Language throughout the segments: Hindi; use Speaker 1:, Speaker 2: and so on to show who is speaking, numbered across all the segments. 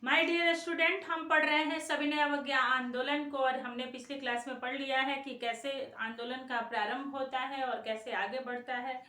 Speaker 1: माय डियर स्टूडेंट, हम पढ़ रहे हैं सविनय अवज्ञा आंदोलन को। और हमने पिछली क्लास में पढ़ लिया है कि कैसे आंदोलन का प्रारंभ होता है और कैसे आगे बढ़ता है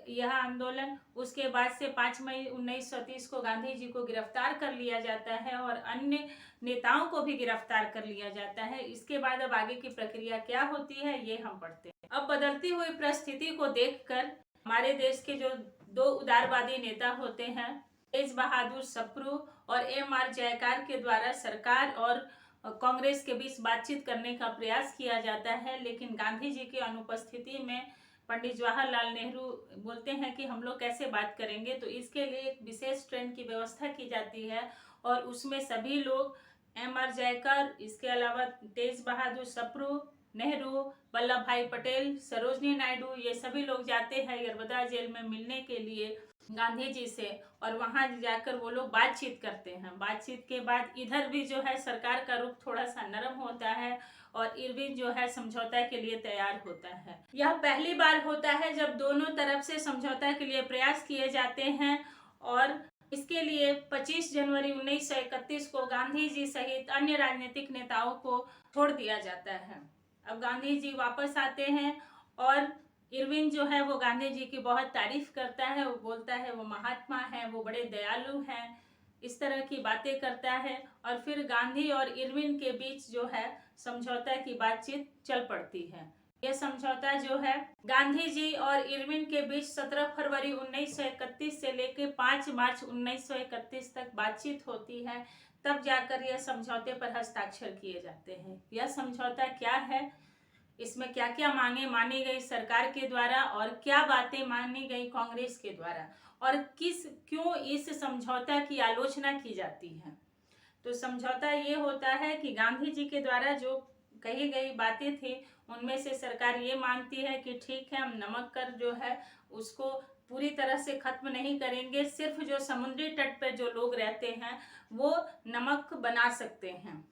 Speaker 1: यह आंदोलन। उसके बाद से 5 मई 1930 को गांधी जी को गिरफ्तार कर लिया जाता है और अन्य नेताओं को भी गिरफ्तार कर लिया जाता है। इसके बाद अब आगे की प्रक्रिया क्या होती है ये हम पढ़ते हैं। अब बदलती हुई परिस्थिति को देखकर हमारे देश के जो दो उदारवादी नेता होते हैं, तेज बहादुर सप्रू और एम.आर. जयकार के द्वारा सरकार और कांग्रेस के बीच बातचीत करने का प्रयास किया जाता है। लेकिन गांधी जी की अनुपस्थिति में पंडित जवाहरलाल नेहरू बोलते हैं कि हम लोग कैसे बात करेंगे। तो इसके लिए एक विशेष ट्रेन की व्यवस्था की जाती है और उसमें सभी लोग, एम.आर. जयकर, इसके अलावा तेज बहादुर सप्रू, नेहरू, वल्लभ भाई पटेल, सरोजनी नायडू, ये सभी लोग जाते हैं यरबदा जेल में मिलने के लिए गांधी जी से। और वहां जाकर वो लोग बातचीत करते हैं। बातचीत के बाद इधर भी जो है सरकार का रुख थोड़ा सा नरम होता है और इरविन जो है समझौता के लिए तैयार होता है। यह पहली बार होता है जब दोनों तरफ से समझौता के लिए प्रयास किए जाते हैं और इसके लिए 25 जनवरी 1931 को गांधी जी सहित अन्य राजनीतिक नेताओं को छोड़ दिया जाता है। अब गांधी जी वापस आते हैं और इरविन जो है वो गांधी जी की बहुत तारीफ करता है। वो बोलता है वो महात्मा है, वो बड़े दयालु हैं, इस तरह की बातें करता है। और फिर गांधी और इरविन के बीच जो है समझौता की बातचीत चल पड़ती है। यह समझौता जो है गांधी जी और इरविन के बीच 17 फरवरी 1931 से लेकर 5 मार्च 1931 तक बातचीत होती है। तब जाकर यह समझौते पर हस्ताक्षर किए जाते हैं। यह समझौता क्या है, इसमें क्या क्या मांगे मानी गई सरकार के द्वारा और क्या बातें मानी गई कांग्रेस के द्वारा, और क्यों इस समझौता की आलोचना की जाती है। तो समझौता ये होता है कि गांधी जी के द्वारा जो कही गई बातें थी उनमें से सरकार ये मानती है कि ठीक है, हम नमक कर जो है उसको पूरी तरह से खत्म नहीं करेंगे, सिर्फ जो समुद्री तट पर जो लोग रहते हैं वो नमक बना सकते हैं।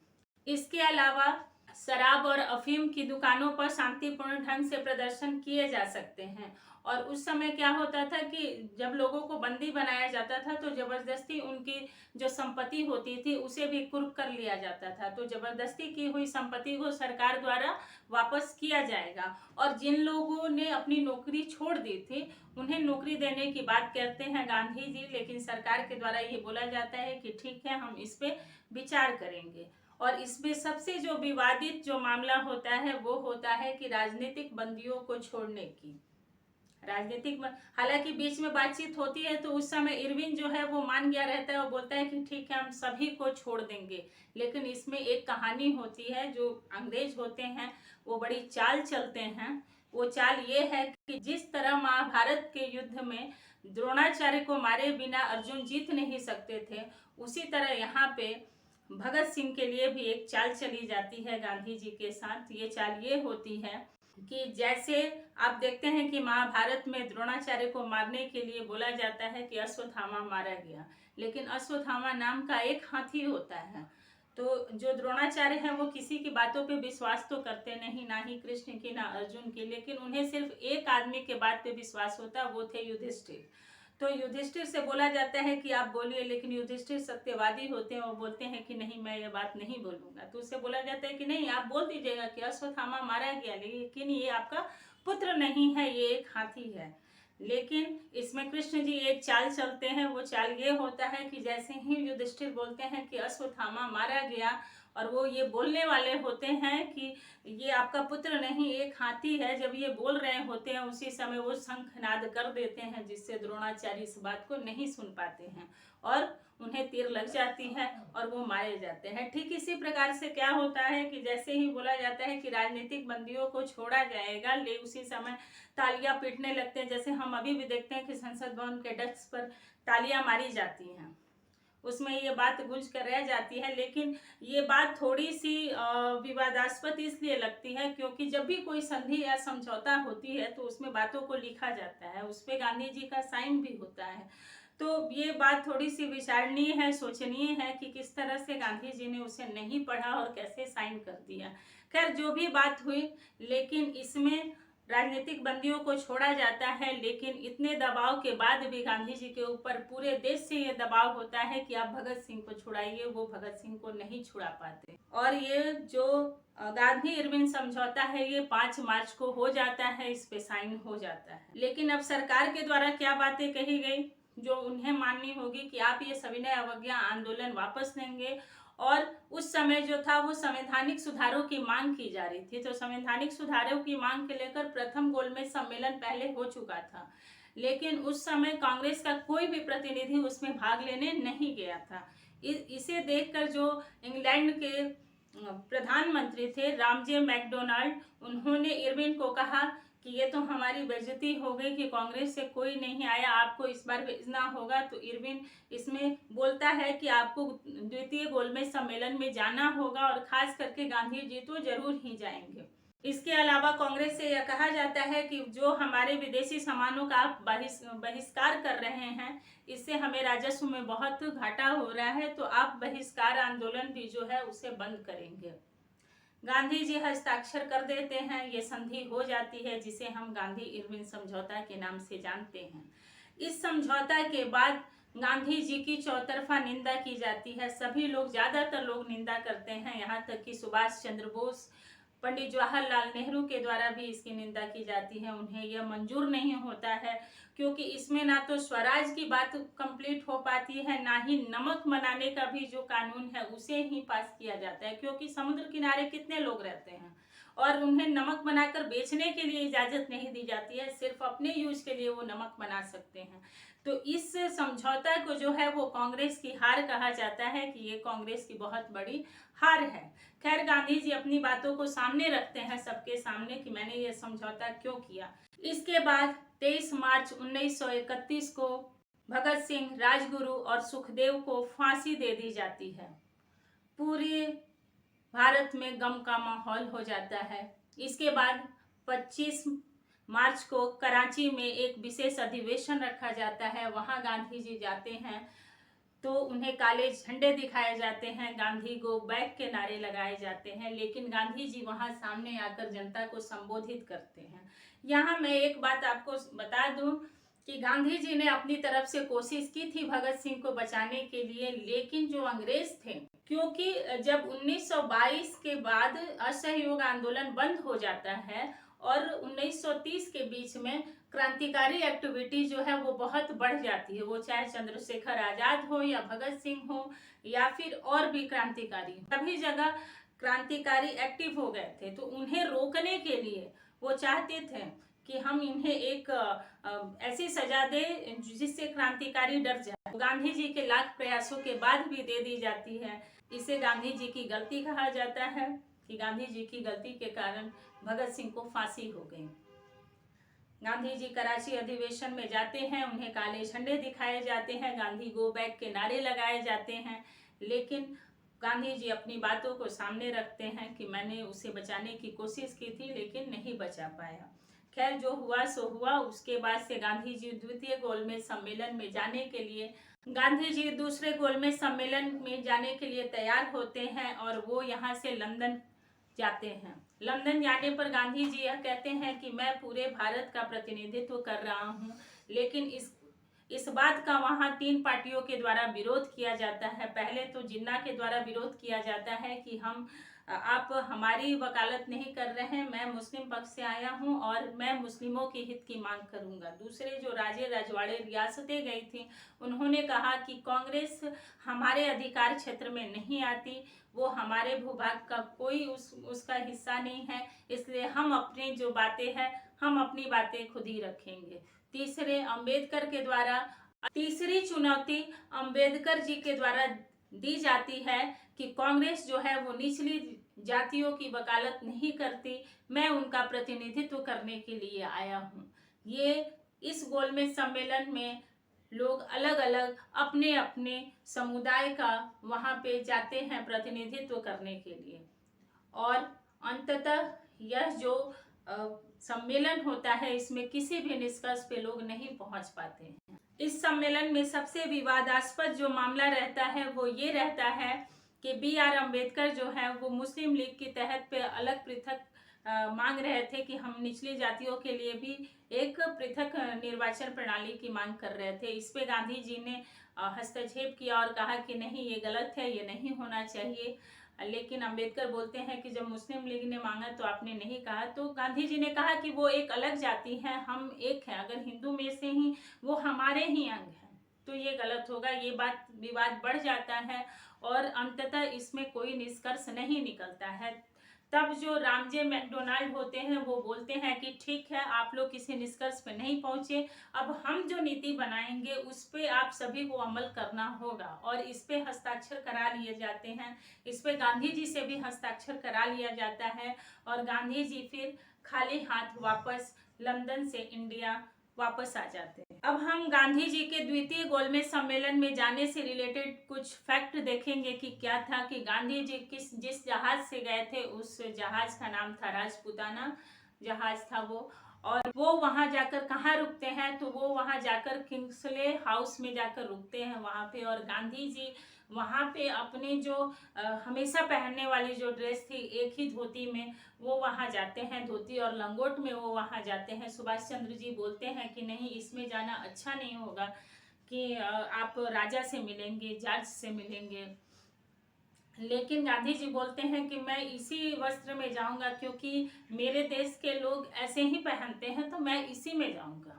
Speaker 1: इसके अलावा शराब और अफीम की दुकानों पर शांतिपूर्ण ढंग से प्रदर्शन किए जा सकते हैं। और उस समय क्या होता था कि जब लोगों को बंदी बनाया जाता था तो जबरदस्ती उनकी जो संपत्ति होती थी उसे भी कुर्क कर लिया जाता था। तो जबरदस्ती की हुई संपत्ति को सरकार द्वारा वापस किया जाएगा। और जिन लोगों ने अपनी नौकरी छोड़ दी थी उन्हें नौकरी देने की बात करते हैं गांधी जी। लेकिन सरकार के द्वारा ये बोला जाता है कि ठीक है, हम इस पे विचार करेंगे। और इसमें सबसे जो विवादित जो मामला होता है वो होता है कि राजनीतिक बंदियों को छोड़ने की। हालांकि बीच में बातचीत होती है तो उस समय इरविन जो है वो मान गया रहता है और बोलता है कि ठीक है, हम सभी को छोड़ देंगे। लेकिन इसमें एक कहानी होती है, जो अंग्रेज होते हैं वो बड़ी चाल चलते हैं। वो चाल ये है कि जिस तरह महाभारत के युद्ध में द्रोणाचार्य को मारे बिना अर्जुन जीत नहीं सकते थे, उसी तरह यहाँ पे भगत सिंह के लिए भी एक चाल चली जाती है गांधी जी के साथ। ये चाल ये होती है कि जैसे आप देखते हैं कि महाभारत में द्रोणाचार्य को मारने के लिए बोला जाता है कि अश्वत्थामा मारा गया, लेकिन अश्वत्थामा नाम का एक हाथी होता है। तो जो द्रोणाचार्य हैं वो किसी की बातों पे विश्वास तो करते नहीं, ना ही कृष्ण की ना अर्जुन की, लेकिन उन्हें सिर्फ एक आदमी के बात पे विश्वास होता, वो थे युधिष्ठिर। तो युधिष्ठिर से बोला जाता है कि आप बोलिए, लेकिन युधिष्ठिर सत्यवादी होते हैं। वो बोलते हैं कि नहीं, मैं ये बात नहीं बोलूंगा। तो उससे बोला जाता है कि नहीं, आप बोल दीजिएगा कि अश्वत्थामा मारा गया, लेकिन ये आपका पुत्र नहीं है, ये एक हाथी है। लेकिन इसमें कृष्ण जी एक चाल चलते हैं। वो चाल ये होता है कि जैसे ही युधिष्ठिर बोलते हैं कि अश्वत्थामा मारा गया, और वो ये बोलने वाले होते हैं कि ये आपका पुत्र नहीं, एक हाथी है, जब ये बोल रहे होते हैं उसी समय वो शंखनाद कर देते हैं, जिससे द्रोणाचार्य इस बात को नहीं सुन पाते हैं और उन्हें तीर लग जाती है और वो मारे जाते हैं। ठीक इसी प्रकार से क्या होता है कि जैसे ही बोला जाता है कि राजनीतिक बंदियों को छोड़ा जाएगा, ले उसी समय तालियां पीटने लगते हैं। जैसे हम अभी भी देखते हैं कि संसद भवन के डेस्क पर तालियां मारी जाती हैं, उसमें ये बात गूंज कर रह जाती है। लेकिन ये बात थोड़ी सी विवादास्पद इसलिए लगती है क्योंकि जब भी कोई संधि या समझौता होती है तो उसमें बातों को लिखा जाता है, उस पर गांधी जी का साइन भी होता है। तो ये बात थोड़ी सी विचारणीय है, सोचनीय है कि किस तरह से गांधी जी ने उसे नहीं पढ़ा और कैसे साइन कर दिया। खैर, जो भी बात हुई, लेकिन इसमें राजनीतिक बंदियों को छोड़ा जाता है, लेकिन इतने दबाव के बाद भी गांधी जी के ऊपर पूरे देश से ये दबाव होता है कि आप भगत सिंह को छुड़ाइए, वो भगत सिंह को नहीं छुड़ा पाते। और ये जो गांधी इरविन समझौता है ये 5 मार्च को हो जाता है, इस पे साइन हो जाता है। लेकिन अब सरकार के द्वारा क्या बातें कही गई जो उन्हें माननी होगी कि आप ये सविनय अवज्ञा आंदोलन वापस लेंगे। और उस समय जो था वो संवैधानिक सुधारों की मांग की जा रही थी, तो संवैधानिक सुधारों की मांग के लेकर प्रथम गोलमेज सम्मेलन पहले हो चुका था, लेकिन उस समय कांग्रेस का कोई भी प्रतिनिधि उसमें भाग लेने नहीं गया था। इसे देखकर जो इंग्लैंड के प्रधानमंत्री थे रामजे मैकडोनाल्ड, उन्होंने इरविन को कहा कि ये तो हमारी बेइज्जती हो गई कि कांग्रेस से कोई नहीं आया, आपको इस बार भेजना होगा। तो इरविन इसमें बोलता है कि आपको द्वितीय गोलमेज सम्मेलन में जाना होगा और खास करके गांधी जी तो जरूर ही जाएंगे। इसके अलावा कांग्रेस से यह कहा जाता है कि जो हमारे विदेशी सामानों का आप बहिष्कार कर रहे हैं, इससे हमें राजस्व में बहुत घाटा हो रहा है, तो आप बहिष्कार आंदोलन भी जो है उसे बंद करेंगे। गांधी जी हस्ताक्षर कर देते हैं, ये संधि हो जाती है जिसे हम गांधी इरविन समझौता के नाम से जानते हैं। इस समझौता के बाद गांधी जी की चौतरफा निंदा की जाती है, सभी लोग, ज्यादातर लोग निंदा करते हैं, यहाँ तक कि सुभाष चंद्र बोस, पंडित जवाहरलाल नेहरू के द्वारा भी इसकी निंदा की जाती है। उन्हें यह मंजूर नहीं होता है क्योंकि इसमें ना तो स्वराज की बात कंप्लीट हो पाती है, ना ही नमक बनाने का भी जो कानून है उसे ही पास किया जाता है, क्योंकि समुद्र किनारे कितने लोग रहते हैं और उन्हें नमक बनाकर बेचने के लिए इजाजत नहीं दी जाती है, सिर्फ अपने यूज के लिए वो नमक बना सकते हैं। तो इस समझौता को जो है वो कांग्रेस की हार कहा जाता है कि ये कांग्रेस की बहुत बड़ी हार है। खैर, गांधी जी अपनी बातों को सामने रखते हैं सबके सामने कि मैंने ये समझौता क्यों किया। इसके बाद 23 मार्च 1931 को भगत सिंह, राजगुरु और सुखदेव को फांसी दे दी जाती है। पूरे भारत में गम का माहौल हो जाता है। इसके बाद 25 मार्च को कराची में एक विशेष अधिवेशन रखा जाता है, वहां गांधी जी जाते हैं तो उन्हें काले झंडे दिखाए जाते हैं, गांधी गो बैक के नारे लगाए जाते हैं, लेकिन गांधी जी वहां सामने आकर जनता को संबोधित करते हैं। यहाँ मैं एक बात आपको बता दूं कि गांधी जी ने अपनी तरफ से कोशिश की थी भगत सिंह को बचाने के लिए, लेकिन जो अंग्रेज थे, क्योंकि जब 1922 के बाद असहयोग आंदोलन बंद हो जाता है और 1930 के बीच में क्रांतिकारी एक्टिविटी जो है वो बहुत बढ़ जाती है, वो चाहे चंद्रशेखर आजाद हो या भगत सिंह हो या फिर और भी क्रांतिकारी, सभी जगह क्रांतिकारी एक्टिव हो गए थे। तो उन्हें रोकने के लिए वो चाहते थे कि हम इन्हें एक ऐसी सजा दे जिससे क्रांतिकारी डर जाए। गांधी जी के लाख प्रयासों के बाद भी दे दी जाती है। इसे गांधी जी की गलती कहा जाता है कि गांधी जी की गलती के कारण भगत सिंह को फांसी हो गई। गांधी जी कराची अधिवेशन में जाते हैं, उन्हें काले झंडे दिखाए जाते हैं, गांधी गो बैक के नारे लगाए जाते हैं, लेकिन गांधी जी अपनी बातों को सामने रखते हैं कि मैंने उसे बचाने की कोशिश की थी लेकिन नहीं बचा पाया। खैर, जो हुआ सो हुआ। उसके बाद से गांधी जी द्वितीय गोलमेज सम्मेलन में जाने के लिए दूसरे गोलमेज सम्मेलन में जाने के लिए तैयार होते हैं और वो यहाँ से लंदन जाते हैं। लंदन जाने पर गांधी जी यह कहते हैं कि मैं पूरे भारत का प्रतिनिधित्व कर रहा हूँ, लेकिन इस बात का वहाँ 3 पार्टियों के द्वारा विरोध किया जाता है। पहले तो जिन्ना के द्वारा विरोध किया जाता है कि आप हमारी वकालत नहीं कर रहे हैं, मैं मुस्लिम पक्ष से आया हूं और मैं मुस्लिमों के हित की मांग करूंगा। दूसरे जो राजे रजवाड़े रियासतें गई थी, उन्होंने कहा कि कांग्रेस हमारे अधिकार क्षेत्र में नहीं आती, वो हमारे भूभाग का कोई उसका हिस्सा नहीं है, इसलिए हम अपनी जो बातें हैं हम अपनी बातें खुद ही रखेंगे। तीसरी चुनौती अंबेडकर जी के द्वारा दी जाती है कि कांग्रेस जो है वो निचली जातियों की वकालत नहीं करती, मैं उनका प्रतिनिधित्व करने के लिए आया हूँ। ये इस गोलमेज सम्मेलन में लोग अलग अलग अपने अपने समुदाय का वहाँ पे जाते हैं प्रतिनिधित्व करने के लिए, और अंततः यह जो सम्मेलन होता है इसमें किसी भी निष्कर्ष पे लोग नहीं पहुंच पाते हैं। इस सम्मेलन में सबसे विवादास्पद जो मामला रहता है वो ये रहता है कि बी आर अम्बेडकर जो है वो मुस्लिम लीग के तहत पे अलग पृथक मांग रहे थे कि हम निचली जातियों के लिए भी एक पृथक निर्वाचन प्रणाली की मांग कर रहे थे। इस पे गांधी जी ने हस्तक्षेप किया और कहा कि नहीं, ये गलत है, ये नहीं होना चाहिए। लेकिन अंबेडकर बोलते हैं कि जब मुस्लिम लीग ने मांगा तो आपने नहीं कहा। तो गांधी जी ने कहा कि वो एक अलग जाति है, हम एक हैं, अगर हिंदू में से ही वो हमारे ही अंग हैं तो ये गलत होगा। ये बात विवाद बढ़ जाता है और अंततः इसमें कोई निष्कर्ष नहीं निकलता है। तब जो रामजे मैकडोनाल्ड होते हैं वो बोलते हैं कि ठीक है, आप लोग किसी निष्कर्ष पे नहीं पहुंचे, अब हम जो नीति बनाएंगे उस पे आप सभी को अमल करना होगा। और इस पे हस्ताक्षर करा लिए जाते हैं, इस पे गांधी जी से भी हस्ताक्षर करा लिया जाता है और गांधी जी फिर खाली हाथ वापस लंदन से इंडिया वापस आ जाते हैं। अब हम गांधी जी के द्वितीय गोलमेज सम्मेलन में जाने से रिलेटेड कुछ फैक्ट देखेंगे कि क्या था कि गांधी जी जिस जहाज से गए थे उस जहाज का नाम था राजपूताना जहाज था वो। और वो वहां जाकर कहाँ रुकते हैं, तो वो वहां जाकर किंग्सले हाउस में जाकर रुकते हैं वहां पे। और गांधी जी वहां पे अपने जो हमेशा पहनने वाली जो ड्रेस थी एक ही धोती में वो वहां जाते हैं, धोती और लंगोट में वो वहां जाते हैं। सुभाष चंद्र जी बोलते हैं कि नहीं, इसमें जाना अच्छा नहीं होगा, कि आप राजा से मिलेंगे, जज से मिलेंगे। लेकिन गांधी जी बोलते हैं कि मैं इसी वस्त्र में जाऊंगा क्योंकि मेरे देश के लोग ऐसे ही पहनते हैं तो मैं इसी में जाऊंगा।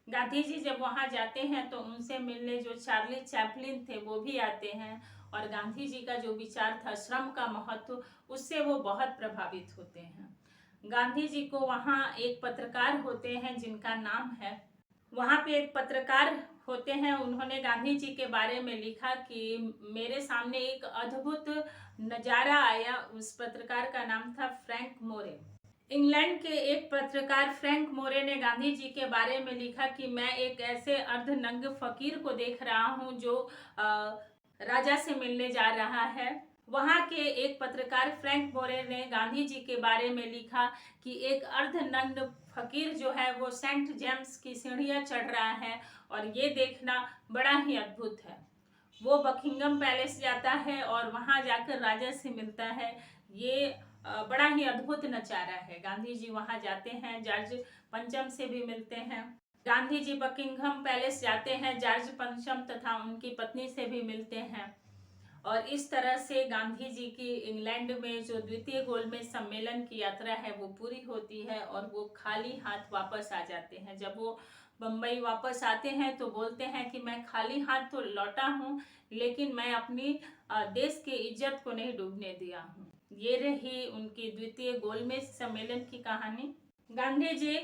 Speaker 1: गांधी जी जब वहां जाते हैं तो उनसे मिलने जो चार्ली चैपलिन थे वो भी आते हैं और गांधी जी का जो विचार था श्रम का महत्व, उससे वो बहुत प्रभावित होते हैं। गांधी जी को वहां एक पत्रकार होते हैं जिनका नाम है, वहां पे एक पत्रकार होते हैं, उन्होंने गांधी जी के बारे में लिखा कि मेरे सामने एक अद्भुत नजारा आया। उस पत्रकार का नाम था फ्रैंक मोरे। इंग्लैंड के एक पत्रकार फ्रैंक मोरे ने गांधी जी के बारे में लिखा कि मैं एक ऐसे अर्धनंग फकीर को देख रहा हूं जो राजा से मिलने जा रहा है। वहां के एक पत्रकार फ्रैंक मोरे ने गांधी जी के बारे में लिखा कि एक अर्धनग्न फकीर जो है वो सेंट जेम्स की सीढ़ियां चढ़ रहा है और ये देखना बड़ा ही अद्भुत है। वो बकिंगम पैलेस जाता है और वहां जाकर राजा से मिलता है। ये बड़ा ही अद्भुत नजारा है। गांधी जी वहां जाते हैं, जॉर्ज पंचम से भी मिलते हैं। गांधी जी बकिंगम पैलेस जाते हैं, जॉर्ज पंचम तथा उनकी पत्नी से भी मिलते हैं। और इस तरह से गांधी जी की इंग्लैंड में जो द्वितीय गोलमेज सम्मेलन की यात्रा है वो पूरी होती है और वो खाली हाथ वापस आ जाते हैं। जब वो बम्बई वापस आते हैं तो बोलते हैं कि मैं खाली हाथ तो लौटा हूँ लेकिन मैं अपनी देश की इज्जत को नहीं डूबने दिया हूँ। ये रही उनकी द्वितीय गोलमेज सम्मेलन की कहानी। गांधी जी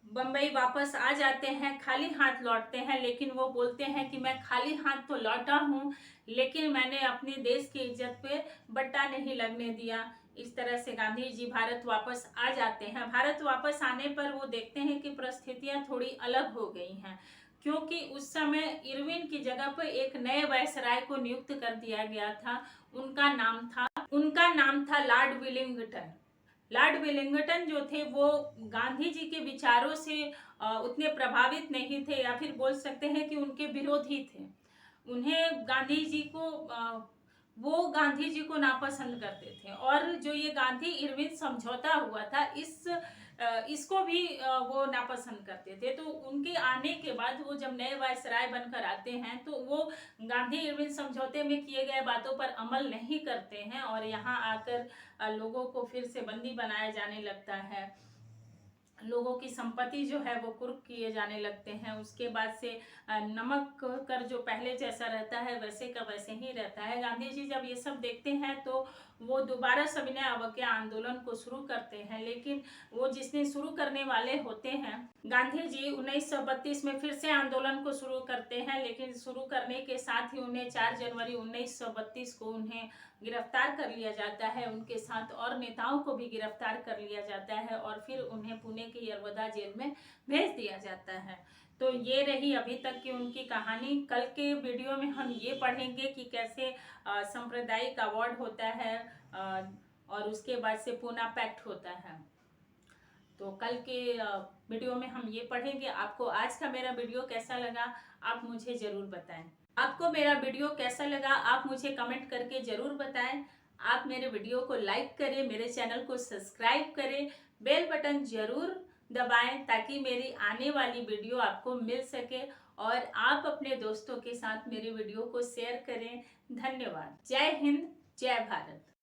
Speaker 1: बम्बई वापस आ जाते हैं, खाली हाथ लौटते हैं, लेकिन वो बोलते हैं कि मैं खाली हाथ तो लौटा हूँ लेकिन मैंने अपने देश की इज्जत पे बट्टा नहीं लगने दिया। इस तरह से गांधी जी भारत वापस आ जाते हैं। भारत वापस आने पर वो देखते हैं कि परिस्थितियां थोड़ी अलग हो गई हैं, क्योंकि उस समय इरविन की जगह पर एक नए वायसराय को नियुक्त कर दिया गया था। उनका नाम था लॉर्ड विलिंगटन। लॉर्ड विलिंगटन जो थे वो गांधी जी के विचारों से उतने प्रभावित नहीं थे, या फिर बोल सकते हैं कि उनके विरोधी थे। उन्हें गांधी जी को वो गांधी जी को नापसंद करते थे और जो ये गांधी इरविन समझौता हुआ था इसको भी वो नापसंद करते थे। तो उनके आने के बाद वो जब नए वायसराय बनकर आते हैं तो वो गांधी इरविन समझौते में किए गए बातों पर अमल नहीं करते हैं और यहाँ आकर लोगों को फिर से बंदी बनाया जाने लगता है। लोगों की संपत्ति जो है वो कुर्क किए जाने लगते हैं। उसके बाद से नमक कर जो पहले जैसा रहता है वैसे का वैसे ही रहता है। गांधी जी जब ये सब देखते हैं तो वो दोबारा सविनय अवज्ञा आंदोलन को शुरू करते हैं, लेकिन वो जिसने शुरू करने वाले होते हैं गांधी जी 1932 में फिर से आंदोलन को शुरू करते हैं, लेकिन शुरू करने के साथ ही उन्हें 4 जनवरी 1932 को उन्हें गिरफ्तार कर लिया जाता है। उनके साथ और नेताओं को भी गिरफ्तार कर लिया जाता है और फिर उन्हें पुणे की यरवदा जेल में भेज दिया जाता है। तो ये रही अभी तक की उनकी कहानी। कल के वीडियो में हम ये पढ़ेंगे कि कैसे सांप्रदायिक अवार्ड होता है और उसके बाद से पूना पैक्ट होता है। तो कल के वीडियो में हम ये पढ़ेंगे। आपको आज का मेरा वीडियो कैसा लगा आप मुझे ज़रूर बताएं। आपको मेरा वीडियो कैसा लगा आप मुझे कमेंट करके ज़रूर बताएं। आप मेरे वीडियो को लाइक करें, मेरे चैनल को सब्सक्राइब करें, बेल बटन जरूर दबाएं ताकि मेरी आने वाली वीडियो आपको मिल सके और आप अपने दोस्तों के साथ मेरी वीडियो को शेयर करें। धन्यवाद। जय हिंद, जय भारत।